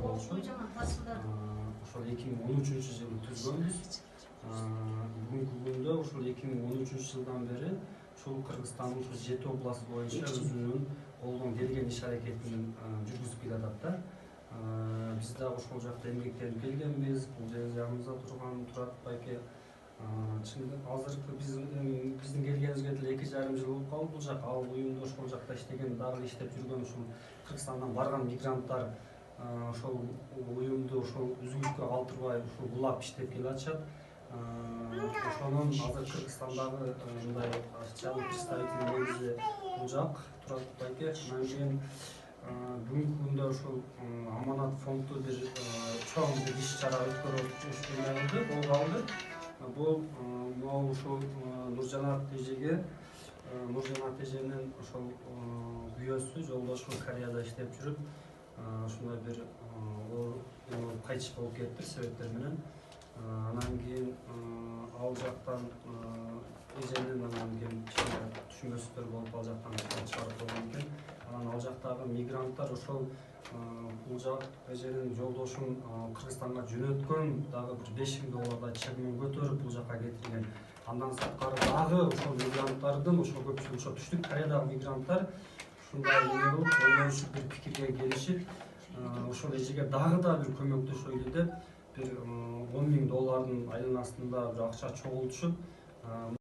болчу. Ошол 2013-жылы түзгөнбүз. Бүгүнкү күндө ошол 2013-жылдан бери ушул Кыргызстандын ушул 7 област боюнча өзүнүн колдон келген иш аракетин жүргүзүп келатат да. Биз дагы ошол жакта эмгектенип келгенбиз. Бул жаныбызда турат байке. Азыркы биздин келгенибизге деле 2,5 жыл болуп калды бул жак. Ал уюмда ошол жакта иштеген, дагы иштеп жүргөн ушул Кыргызстандан барган мигранттар ошол уюмду ошол үзүлүшкө калтырбай ушул булап иштеп келатышат. Ошонун азыр Кыргызстандагы мындай официалдык представитель негизи бул жак Турат байке. Анан кийин бүгүнкү күндө ушул аманат фонду бир чоң бир иш-чара өткөрүп болуп алды. Бул могу ушул Нуржанат эженин ошол күйөөсү жолдошу Кореяда иштеп жүрүп, ушундай бир кайтыш болуп кетти себептер менен. Анан кийин ал жактан эженин анан кийин түшүнбөсүздөр болуп ал жактан чыгарып койгон экен. Анан ал жактагы мигранттар ошол бул жак эженин жолдошун Кыргызстанга жөнөткөн дагы бир $5,000 чегимен көтөрүп бул жака кетирген. Андан сырткары дагы ошол мигранттардын ошол көпчүлүгү ошо түштүк Кореядагы мигранттар ушундай эме кылып ойлонушуп бир пикирге келишип, ошол эжеге дагы да бир көмөктөшөлү деп бир $10,000 айланасында бир акча чогултушуп